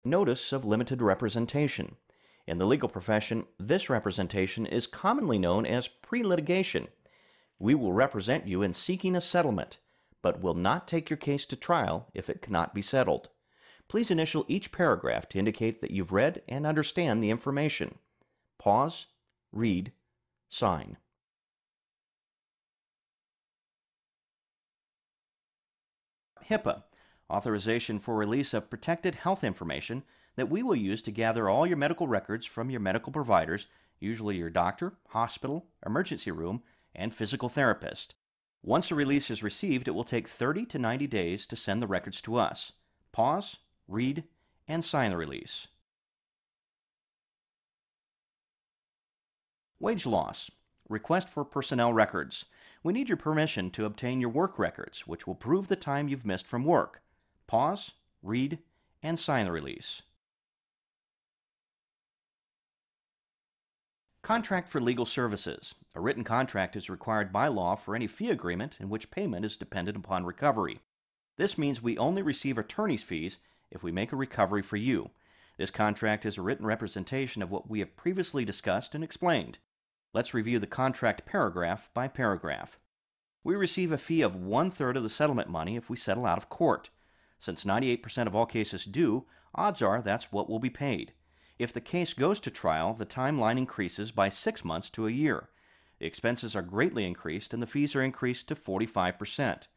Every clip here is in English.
Notice of limited representation. In the legal profession, this representation is commonly known as pre-litigation. We will represent you in seeking a settlement, but will not take your case to trial if it cannot be settled. Please initial each paragraph to indicate that you've read and understand the information. Pause, read, sign. HIPAA, authorization for release of protected health information that we will use to gather all your medical records from your medical providers, usually your doctor, hospital, emergency room, and physical therapist. Once a release is received, it will take 30 to 90 days to send the records to us. Pause, read, and sign the release. Wage loss. Request for personnel records. We need your permission to obtain your work records, which will prove the time you've missed from work. Pause, read, and sign the release. Contract for legal services. A written contract is required by law for any fee agreement in which payment is dependent upon recovery. This means we only receive attorney's fees if we make a recovery for you. This contract is a written representation of what we have previously discussed and explained. Let's review the contract paragraph by paragraph. We receive a fee of 1/3 of the settlement money if we settle out of court. Since 98% of all cases do, odds are that's what will be paid. If the case goes to trial, the timeline increases by 6 months to a year. The expenses are greatly increased and the fees are increased to 45%.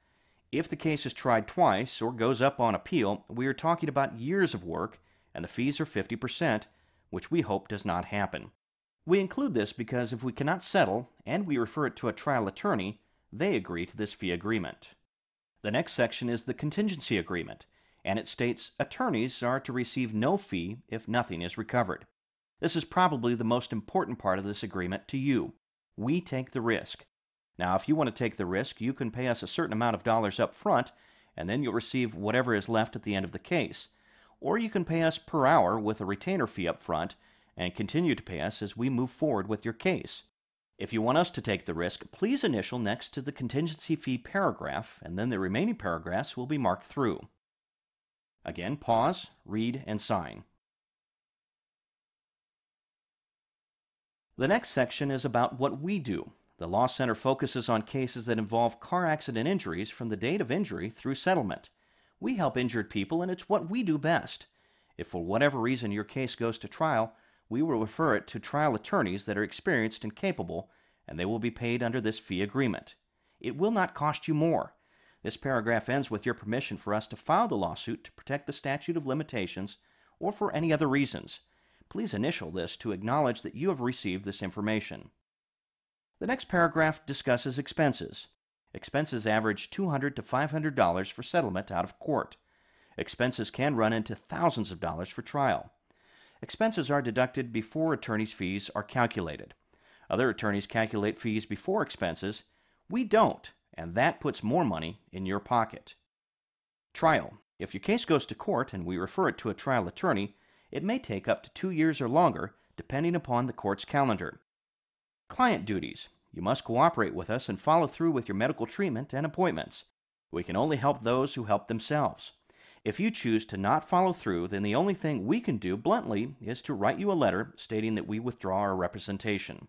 If the case is tried twice or goes up on appeal, we are talking about years of work and the fees are 50%, which we hope does not happen. We include this because if we cannot settle and we refer it to a trial attorney, they agree to this fee agreement. The next section is the contingency agreement, and it states attorneys are to receive no fee if nothing is recovered. This is probably the most important part of this agreement to you. We take the risk. Now, if you want to take the risk, you can pay us a certain amount of dollars up front, and then you'll receive whatever is left at the end of the case. Or you can pay us per hour with a retainer fee up front, and continue to pay us as we move forward with your case. If you want us to take the risk, please initial next to the contingency fee paragraph, and then the remaining paragraphs will be marked through. Again, pause, read, and sign. The next section is about what we do. The Law Center focuses on cases that involve car accident injuries from the date of injury through settlement. We help injured people, and it's what we do best. If for whatever reason your case goes to trial, we will refer it to trial attorneys that are experienced and capable, and they will be paid under this fee agreement. It will not cost you more. This paragraph ends with your permission for us to file the lawsuit to protect the statute of limitations or for any other reasons. Please initial this to acknowledge that you have received this information. The next paragraph discusses expenses. Expenses average $200 to $500 for settlement out of court. Expenses can run into thousands of dollars for trial. Expenses are deducted before attorney's fees are calculated. Other attorneys calculate fees before expenses. We don't, and that puts more money in your pocket. Trial. If your case goes to court and we refer it to a trial attorney, it may take up to 2 years or longer, depending upon the court's calendar. Client duties. You must cooperate with us and follow through with your medical treatment and appointments. We can only help those who help themselves. If you choose to not follow through, then the only thing we can do bluntly is to write you a letter stating that we withdraw our representation.